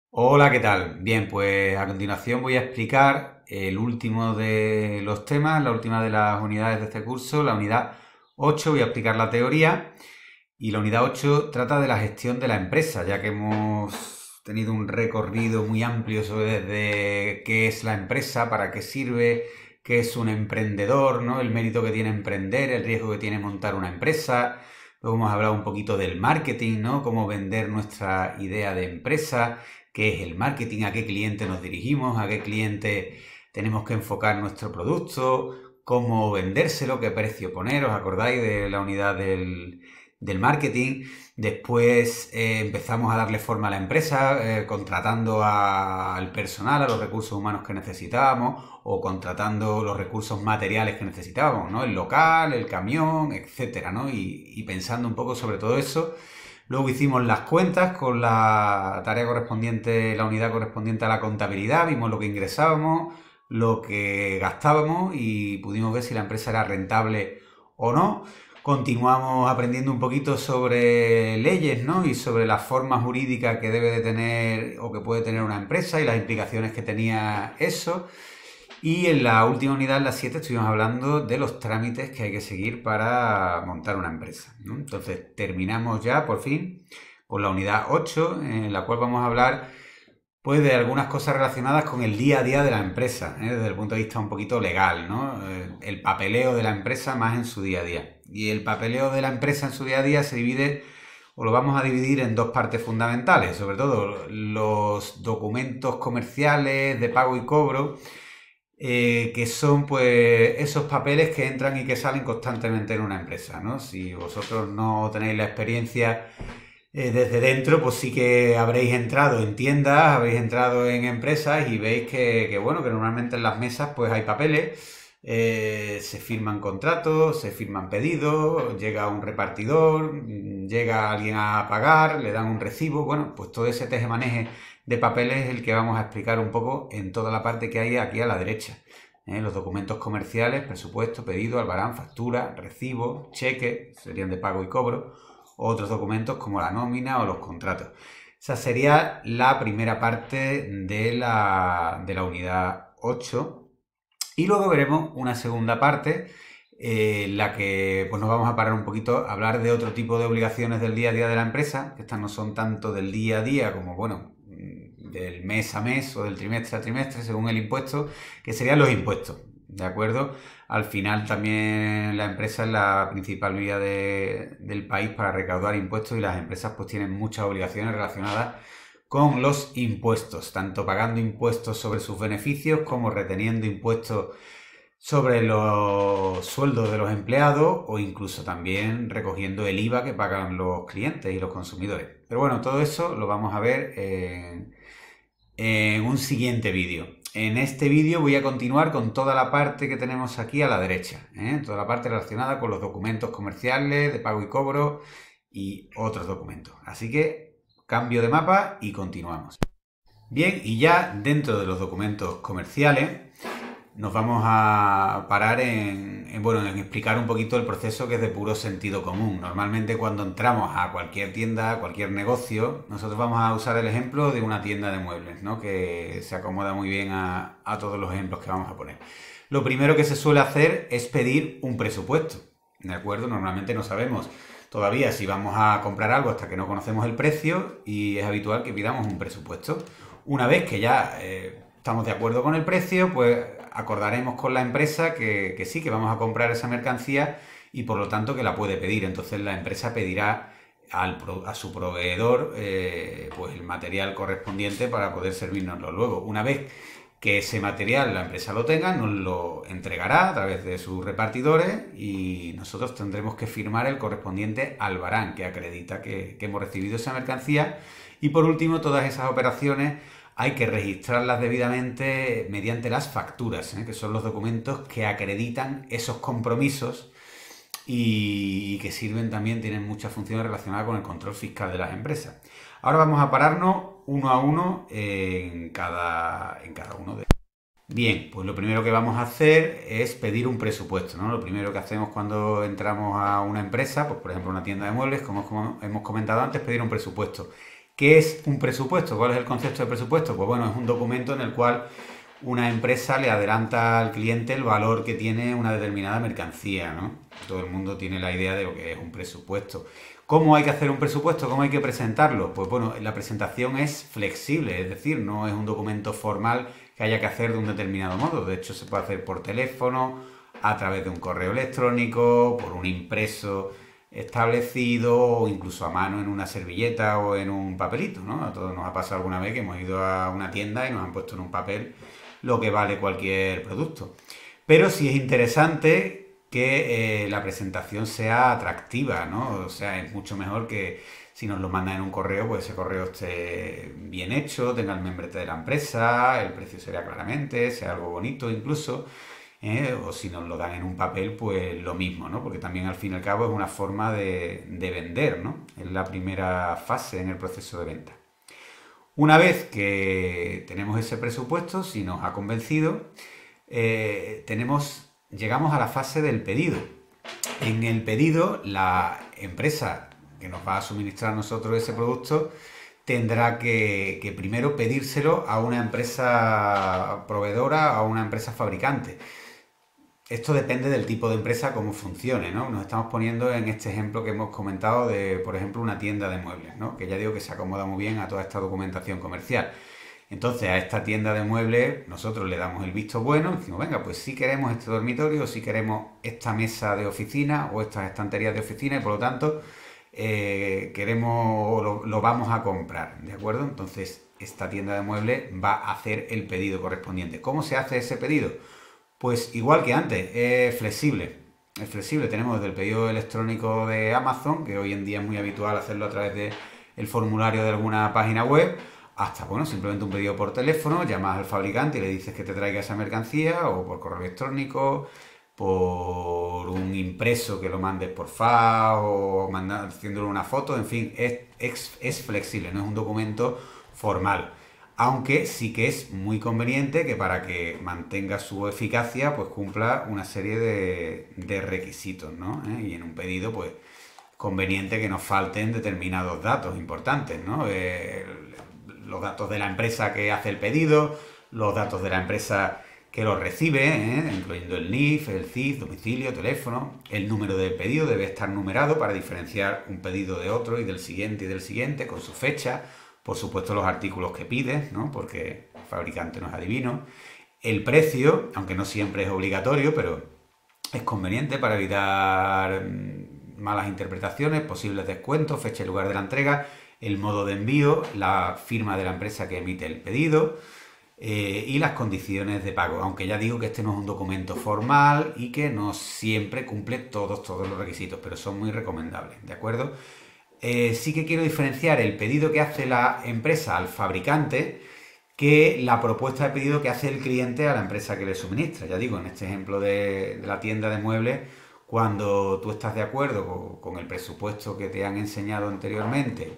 Hola, ¿qué tal? Bien, pues a continuación voy a explicar el último de los temas, la última de las unidades de este curso, la unidad 8. Voy a explicar la teoría y la unidad 8 trata de la gestión de la empresa, ya que hemos tenido un recorrido muy amplio sobre desde qué es la empresa, para qué sirve, qué es un emprendedor, ¿no? El mérito que tiene emprender, el riesgo que tiene montar una empresa. Luego hemos hablado un poquito del marketing, ¿no? Cómo vender nuestra idea de empresa, qué es el marketing, a qué cliente nos dirigimos, a qué cliente tenemos que enfocar nuestro producto, cómo vendérselo, qué precio poner. ¿Os acordáis de la unidad del marketing? Después empezamos a darle forma a la empresa, contratando al personal, a los recursos humanos que necesitábamos, o contratando los recursos materiales que necesitábamos, ¿no? El local, el camión, etcétera, ¿no? Y pensando un poco sobre todo eso. Luego hicimos las cuentas con la tarea correspondiente, la unidad correspondiente a la contabilidad, vimos lo que ingresábamos, lo que gastábamos y pudimos ver si la empresa era rentable o no. Continuamos aprendiendo un poquito sobre leyes, ¿no? Y sobre la forma jurídica que debe de tener o que puede tener una empresa y las implicaciones que tenía eso. Y en la última unidad, en la 7, estuvimos hablando de los trámites que hay que seguir para montar una empresa, ¿no? Entonces terminamos ya por fin con la unidad 8, en la cual vamos a hablar pues de algunas cosas relacionadas con el día a día de la empresa, desde el punto de vista un poquito legal, ¿no? El papeleo de la empresa más en su día a día. Y el papeleo de la empresa en su día a día se divide, o lo vamos a dividir en dos partes fundamentales, sobre todo los documentos comerciales de pago y cobro, que son pues esos papeles que entran y que salen constantemente en una empresa, ¿no? Si vosotros no tenéis la experiencia desde dentro, pues sí que habréis entrado en tiendas, habréis entrado en empresas y veis bueno, que normalmente en las mesas pues hay papeles, se firman contratos, se firman pedidos, llega un repartidor, llega alguien a pagar, le dan un recibo, bueno, pues todo ese tejemaneje de papeles es el que vamos a explicar un poco en toda la parte que hay aquí a la derecha. Los documentos comerciales, presupuesto, pedido, albarán, factura, recibo, cheque, serían de pago y cobro, o otros documentos como la nómina o los contratos. Esa sería la primera parte de la unidad 8. Y luego veremos una segunda parte en la que pues, nos vamos a parar un poquito a hablar de otro tipo de obligaciones del día a día de la empresa, que estas no son tanto del día a día como, bueno, del mes a mes o del trimestre a trimestre, según el impuesto, que serían los impuestos, ¿de acuerdo? Al final también la empresa es la principal vía del país para recaudar impuestos y las empresas pues tienen muchas obligaciones relacionadas con los impuestos, tanto pagando impuestos sobre sus beneficios como reteniendo impuestos sobre los sueldos de los empleados o incluso también recogiendo el IVA que pagan los clientes y los consumidores. Pero bueno, todo eso lo vamos a ver en un siguiente vídeo. En este vídeo voy a continuar con toda la parte que tenemos aquí a la derecha, toda la parte relacionada con los documentos comerciales de pago y cobro y otros documentos. Así que cambio de mapa y continuamos. Bien, y ya dentro de los documentos comerciales nos vamos a parar en explicar un poquito el proceso que es de puro sentido común. Normalmente cuando entramos a cualquier tienda, a cualquier negocio, nosotros vamos a usar el ejemplo de una tienda de muebles, ¿no? Que se acomoda muy bien a todos los ejemplos que vamos a poner. Lo primero que se suele hacer es pedir un presupuesto, ¿de acuerdo? Normalmente no sabemos todavía si vamos a comprar algo hasta que no conocemos el precio y es habitual que pidamos un presupuesto. Una vez que ya estamos de acuerdo con el precio, pues acordaremos con la empresa que sí, que vamos a comprar esa mercancía y por lo tanto que la puede pedir. Entonces la empresa pedirá a su proveedor pues el material correspondiente para poder servirnoslo luego. Una vez que ese material la empresa lo tenga, nos lo entregará a través de sus repartidores y nosotros tendremos que firmar el correspondiente albarán que acredita que hemos recibido esa mercancía. Y por último, todas esas operaciones hay que registrarlas debidamente mediante las facturas, que son los documentos que acreditan esos compromisos y que sirven también, tienen muchas funciones relacionadas con el control fiscal de las empresas. Ahora vamos a pararnos uno a uno en cada uno de ellos. Bien, pues lo primero que vamos a hacer es pedir un presupuesto, ¿no? Lo primero que hacemos cuando entramos a una empresa, pues por ejemplo una tienda de muebles, como hemos comentado antes, pedir un presupuesto. ¿Qué es un presupuesto? ¿Cuál es el concepto de presupuesto? Pues bueno, es un documento en el cual una empresa le adelanta al cliente el valor que tiene una determinada mercancía, ¿no? Todo el mundo tiene la idea de lo que es un presupuesto. ¿Cómo hay que hacer un presupuesto? ¿Cómo hay que presentarlo? Pues bueno, la presentación es flexible, es decir, no es un documento formal que haya que hacer de un determinado modo. De hecho, se puede hacer por teléfono, a través de un correo electrónico, por un impreso establecido o incluso a mano en una servilleta o en un papelito, ¿no? A todos nos ha pasado alguna vez que hemos ido a una tienda y nos han puesto en un papel lo que vale cualquier producto. Pero sí es interesante que la presentación sea atractiva, ¿no? O sea, es mucho mejor que si nos lo mandan en un correo, pues ese correo esté bien hecho, tenga el membrete de la empresa, el precio se vea claramente, sea algo bonito incluso. O si nos lo dan en un papel, pues lo mismo, ¿no? Porque también al fin y al cabo es una forma de vender, ¿no? Es la primera fase en el proceso de venta. Una vez que tenemos ese presupuesto, si nos ha convencido, llegamos a la fase del pedido. En el pedido, la empresa que nos va a suministrar a nosotros ese producto tendrá que primero pedírselo a una empresa proveedora, a una empresa fabricante. Esto depende del tipo de empresa, cómo funcione, ¿no? Nos estamos poniendo en este ejemplo que hemos comentado de, por ejemplo, una tienda de muebles, ¿no? Que ya digo que se acomoda muy bien a toda esta documentación comercial. Entonces, a esta tienda de muebles nosotros le damos el visto bueno, decimos, venga, pues sí queremos este dormitorio, sí queremos esta mesa de oficina o estas estanterías de oficina y por lo tanto queremos, lo vamos a comprar, ¿de acuerdo? Entonces, esta tienda de muebles va a hacer el pedido correspondiente. ¿Cómo se hace ese pedido? Pues igual que antes, es flexible. Es flexible. Tenemos desde el pedido electrónico de Amazon, que hoy en día es muy habitual hacerlo a través del formulario de alguna página web, hasta, bueno, simplemente un pedido por teléfono, llamas al fabricante y le dices que te traiga esa mercancía, o por correo electrónico, por un impreso que lo mandes por fax, o haciéndole una foto, en fin, es flexible, no es un documento formal. Aunque sí que es muy conveniente que para que mantenga su eficacia, pues cumpla una serie de requisitos, ¿no? Y en un pedido, pues conveniente que nos falten determinados datos importantes, ¿no? Los datos de la empresa que hace el pedido, los datos de la empresa que lo recibe, incluyendo el NIF, el CIF, domicilio, teléfono. El número del pedido debe estar numerado para diferenciar un pedido de otro y del siguiente, con su fecha. Por supuesto, los artículos que pides, ¿no? Porque el fabricante no es adivino. El precio, aunque no siempre es obligatorio, pero es conveniente para evitar malas interpretaciones, posibles descuentos, fecha y lugar de la entrega, el modo de envío, la firma de la empresa que emite el pedido y las condiciones de pago. Aunque ya digo que este no es un documento formal y que no siempre cumple todos los requisitos, pero son muy recomendables, ¿de acuerdo? Sí que quiero diferenciar el pedido que hace la empresa al fabricante que la propuesta de pedido que hace el cliente a la empresa que le suministra. Ya digo, en este ejemplo de la tienda de muebles, cuando tú estás de acuerdo con el presupuesto que te han enseñado anteriormente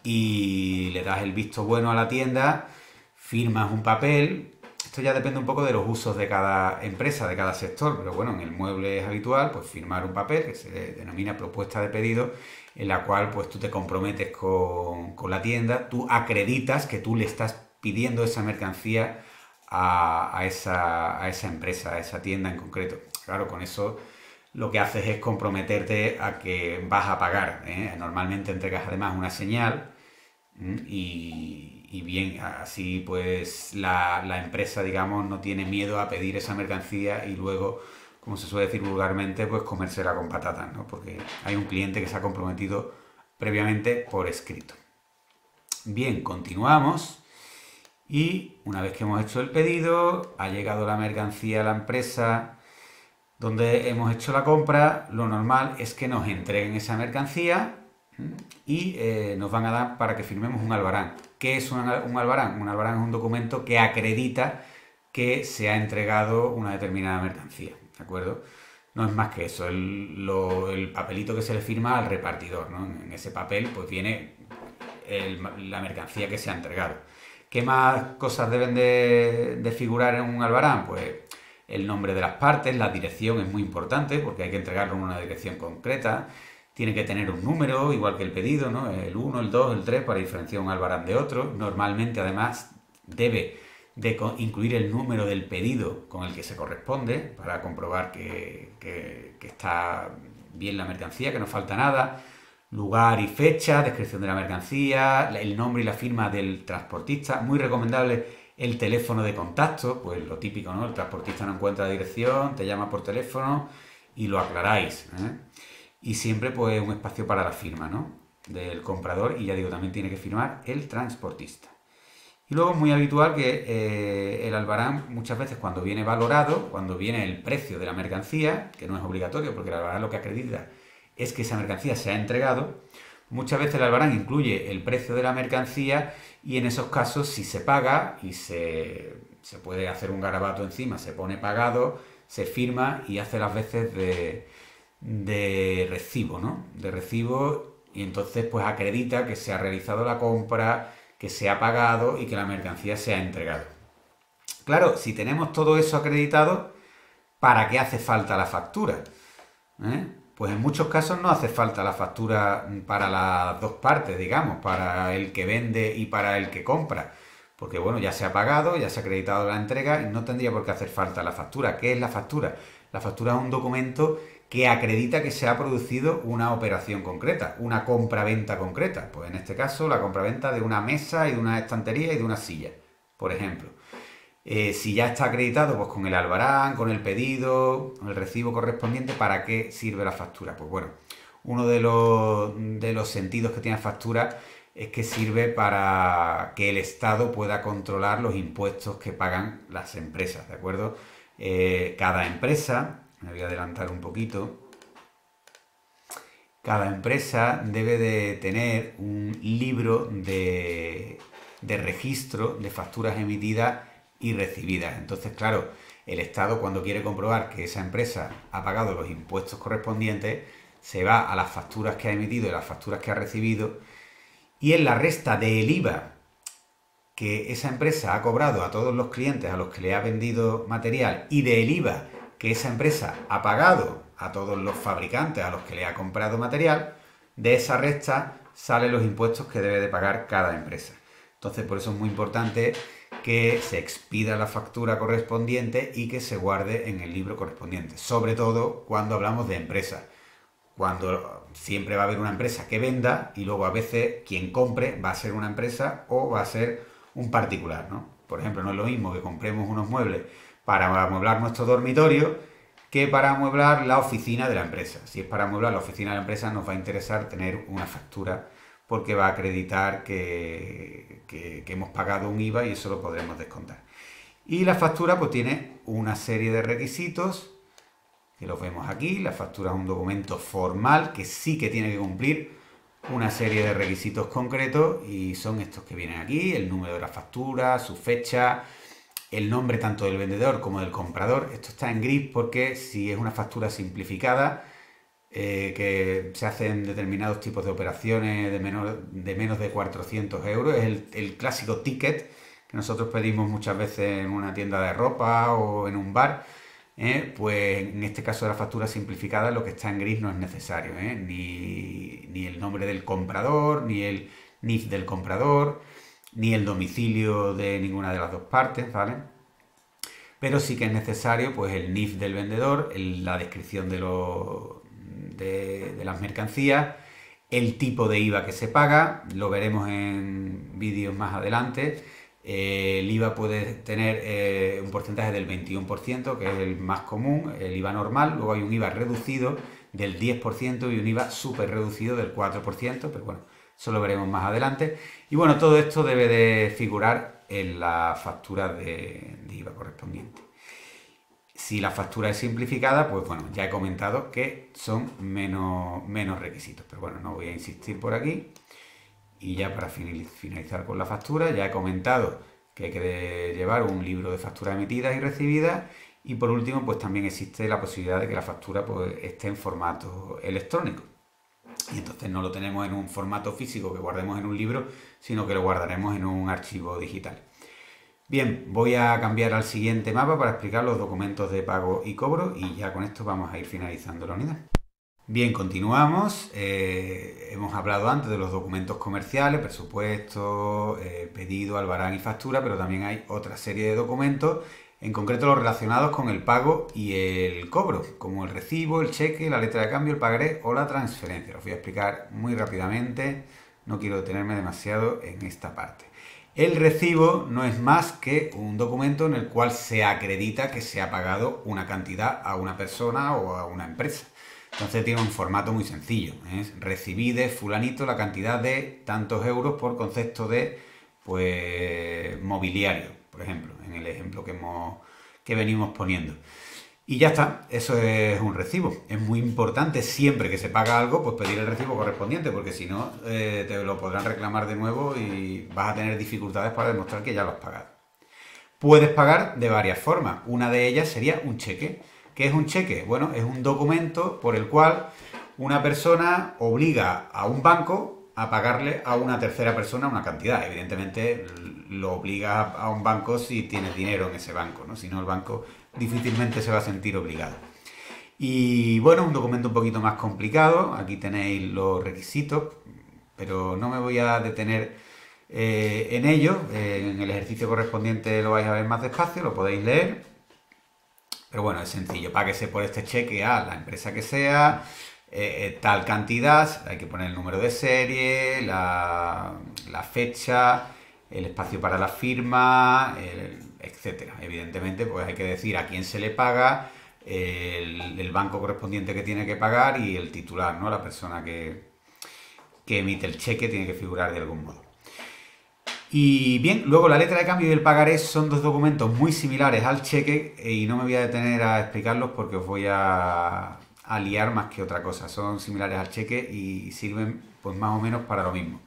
y le das el visto bueno a la tienda, firmas un papel. Esto ya depende un poco de los usos de cada empresa, de cada sector, pero bueno, en el mueble es habitual pues firmar un papel que se denomina propuesta de pedido, en la cual pues tú te comprometes con la tienda, tú acreditas que tú le estás pidiendo esa mercancía a esa empresa, a esa tienda en concreto. Claro, con eso lo que haces es comprometerte a que vas a pagar, ¿eh? Normalmente entregas además una señal y bien, así pues la empresa, digamos, no tiene miedo a pedir esa mercancía y luego, como se suele decir vulgarmente, pues comérsela con patatas, ¿no? Porque hay un cliente que se ha comprometido previamente por escrito. Bien, continuamos. Y una vez que hemos hecho el pedido, ha llegado la mercancía a la empresa donde hemos hecho la compra, lo normal es que nos entreguen esa mercancía y nos van a dar para que firmemos un albarán. ¿Qué es un albarán? Un albarán es un documento que acredita que se ha entregado una determinada mercancía, ¿de acuerdo? No es más que eso, el papelito que se le firma al repartidor, ¿no? En ese papel pues viene la mercancía que se ha entregado. ¿Qué más cosas deben de figurar en un albarán? Pues el nombre de las partes, la dirección es muy importante porque hay que entregarlo en una dirección concreta. tiene que tener un número, igual que el pedido, ¿no? El 1, el 2, el 3, para diferenciar un albarán de otro. Normalmente, además, debe de incluir el número del pedido con el que se corresponde, para comprobar que está bien la mercancía, que no falta nada. Lugar y fecha, descripción de la mercancía, el nombre y la firma del transportista. Muy recomendable el teléfono de contacto, pues lo típico, ¿no? El transportista no encuentra la dirección, te llama por teléfono y lo aclaráis, ¿eh? Y siempre pues un espacio para la firma, ¿no? Del comprador, y ya digo, también tiene que firmar el transportista. Y luego es muy habitual que el albarán, muchas veces cuando viene valorado, cuando viene el precio de la mercancía, que no es obligatorio porque el albarán lo que acredita es que esa mercancía se ha entregado, muchas veces el albarán incluye el precio de la mercancía, y en esos casos, si se paga y se puede hacer un garabato encima, se pone pagado, se firma y hace las veces de recibo, ¿no? De recibo, y entonces pues acredita que se ha realizado la compra, que se ha pagado y que la mercancía se ha entregado. Claro, si tenemos todo eso acreditado, ¿para qué hace falta la factura? Pues en muchos casos no hace falta la factura para las dos partes, digamos, para el que vende y para el que compra. Porque bueno, ya se ha pagado, ya se ha acreditado la entrega y no tendría por qué hacer falta la factura. ¿Qué es la factura? La factura es un documento que acredita que se ha producido una operación concreta, una compra-venta concreta. Pues en este caso, la compra-venta de una mesa y de una estantería y de una silla, por ejemplo. Si ya está acreditado, pues con el albarán, con el pedido, con el recibo correspondiente, ¿para qué sirve la factura? Pues bueno, uno de los sentidos que tiene la factura es que sirve para que el Estado pueda controlar los impuestos que pagan las empresas, ¿de acuerdo? Cada empresa, me voy a adelantar un poquito, cada empresa debe de tener un libro de registro de facturas emitidas y recibidas. Entonces, claro, el Estado, cuando quiere comprobar que esa empresa ha pagado los impuestos correspondientes, se va a las facturas que ha emitido y las facturas que ha recibido, y en la resta del IVA que esa empresa ha cobrado a todos los clientes a los que le ha vendido material, y del IVA que esa empresa ha pagado a todos los fabricantes a los que le ha comprado material, de esa resta salen los impuestos que debe de pagar cada empresa. Entonces, por eso es muy importante que se expida la factura correspondiente y que se guarde en el libro correspondiente, sobre todo cuando hablamos de empresas, cuando siempre va a haber una empresa que venda y luego a veces quien compre va a ser una empresa o va a ser un particular, ¿no? Por ejemplo, no es lo mismo que compremos unos muebles para amueblar nuestro dormitorio que para amueblar la oficina de la empresa. Si es para amueblar la oficina de la empresa, nos va a interesar tener una factura, porque va a acreditar que hemos pagado un IVA y eso lo podremos descontar. Y la factura pues tiene una serie de requisitos que los vemos aquí. La factura es un documento formal que sí que tiene que cumplir una serie de requisitos concretos, y son estos que vienen aquí: el número de la factura, su fecha, el nombre tanto del vendedor como del comprador. Esto está en gris porque si es una factura simplificada, que se hacen determinados tipos de operaciones de menos de 400 euros, es el clásico ticket que nosotros pedimos muchas veces en una tienda de ropa o en un bar, pues en este caso de la factura simplificada lo que está en gris no es necesario, ni el nombre del comprador, ni el NIF del comprador, ni el domicilio de ninguna de las dos partes, ¿vale? Pero sí que es necesario pues el NIF del vendedor, la descripción de las mercancías, el tipo de IVA que se paga, lo veremos en vídeos más adelante. El IVA puede tener un porcentaje del 21%, que es el más común, el IVA normal. Luego hay un IVA reducido del 10% y un IVA súper reducido del 4%, pero bueno, eso lo veremos más adelante. Y bueno, todo esto debe de figurar en la factura de IVA correspondiente. Si la factura es simplificada, pues bueno, ya he comentado que son menos requisitos, pero bueno, no voy a insistir por aquí. Y ya para finalizar con la factura, ya he comentado que hay que llevar un libro de facturas emitidas y recibidas, y por último, pues también existe la posibilidad de que la factura pues esté en formato electrónico. Y entonces no lo tenemos en un formato físico que guardemos en un libro, sino que lo guardaremos en un archivo digital. Bien, voy a cambiar al siguiente mapa para explicar los documentos de pago y cobro, y ya con esto vamos a ir finalizando la unidad. Bien, continuamos. Hemos hablado antes de los documentos comerciales, presupuesto, pedido, albarán y factura, pero también hay otra serie de documentos, en concreto los relacionados con el pago y el cobro, como el recibo, el cheque, la letra de cambio, el pagaré o la transferencia. Los voy a explicar muy rápidamente, no quiero detenerme demasiado en esta parte. El recibo no es más que un documento en el cual se acredita que se ha pagado una cantidad a una persona o a una empresa. Entonces tiene un formato muy sencillo. Recibí de fulanito la cantidad de tantos euros por concepto de pues mobiliario, por ejemplo, en el ejemplo que venimos poniendo. Y ya está, eso es un recibo. Es muy importante siempre que se paga algo, pues pedir el recibo correspondiente, porque si no, te lo podrán reclamar de nuevo y vas a tener dificultades para demostrar que ya lo has pagado. Puedes pagar de varias formas. Una de ellas sería un cheque. ¿Qué es un cheque? Bueno, es un documento por el cual una persona obliga a un banco a pagarle a una tercera persona una cantidad. Evidentemente lo obliga a un banco si tienes dinero en ese banco, ¿no? Si no, el banco difícilmente se va a sentir obligado. Y bueno, un documento un poquito más complicado. Aquí tenéis los requisitos, pero no me voy a detener en ello. En el ejercicio correspondiente lo vais a ver más despacio, lo podéis leer. Pero bueno, es sencillo. Páguese por este cheque a la empresa que sea, tal cantidad. Hay que poner el número de serie, la fecha, el espacio para la firma, etcétera. Evidentemente, pues hay que decir a quién se le paga, el banco correspondiente que tiene que pagar y el titular, ¿no? La persona que emite el cheque tiene que figurar de algún modo. Y bien, luego la letra de cambio y el pagaré son dos documentos muy similares al cheque y no me voy a detener a explicarlos porque os voy a liar más que otra cosa. Son similares al cheque y sirven pues más o menos para lo mismo.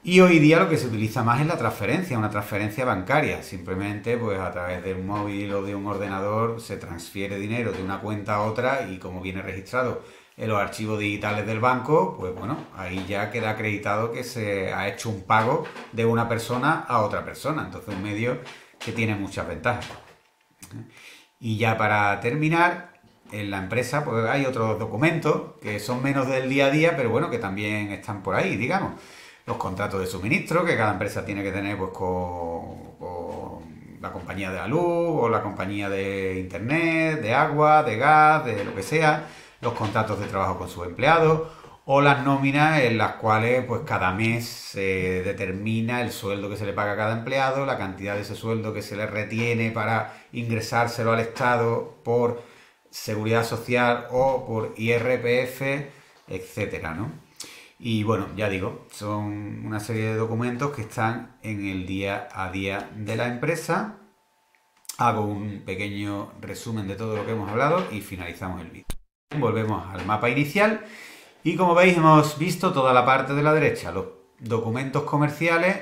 Y hoy día lo que se utiliza más es la transferencia, una transferencia bancaria. Simplemente pues a través de un móvil o de un ordenador se transfiere dinero de una cuenta a otra y como viene registrado en los archivos digitales del banco, pues bueno, ahí ya queda acreditado que se ha hecho un pago de una persona a otra persona. Entonces un medio que tiene muchas ventajas. Y ya para terminar, en la empresa pues hay otros documentos que son menos del día a día, pero bueno, que también están por ahí, digamos. Los contratos de suministro que cada empresa tiene que tener pues con la compañía de la luz o la compañía de internet, de agua, de gas, de lo que sea, los contratos de trabajo con sus empleados o las nóminas en las cuales pues cada mes se determina el sueldo que se le paga a cada empleado, la cantidad de ese sueldo que se le retiene para ingresárselo al Estado por Seguridad Social o por IRPF, etcétera, ¿no? Y bueno, ya digo, son una serie de documentos que están en el día a día de la empresa. Hago un pequeño resumen de todo lo que hemos hablado y finalizamos el vídeo. Volvemos al mapa inicial y como veis hemos visto toda la parte de la derecha, los documentos comerciales,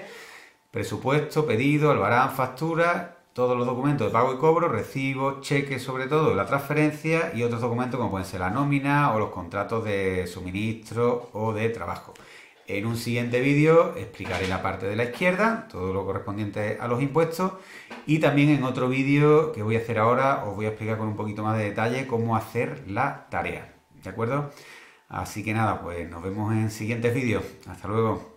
presupuesto, pedido, albarán, factura, todos los documentos de pago y cobro, recibos, cheques sobre todo, la transferencia y otros documentos como pueden ser la nómina o los contratos de suministro o de trabajo. En un siguiente vídeo explicaré la parte de la izquierda, todo lo correspondiente a los impuestos y también en otro vídeo que voy a hacer ahora os voy a explicar con un poquito más de detalle cómo hacer la tarea, ¿de acuerdo? Así que nada, pues nos vemos en siguientes vídeos. Hasta luego.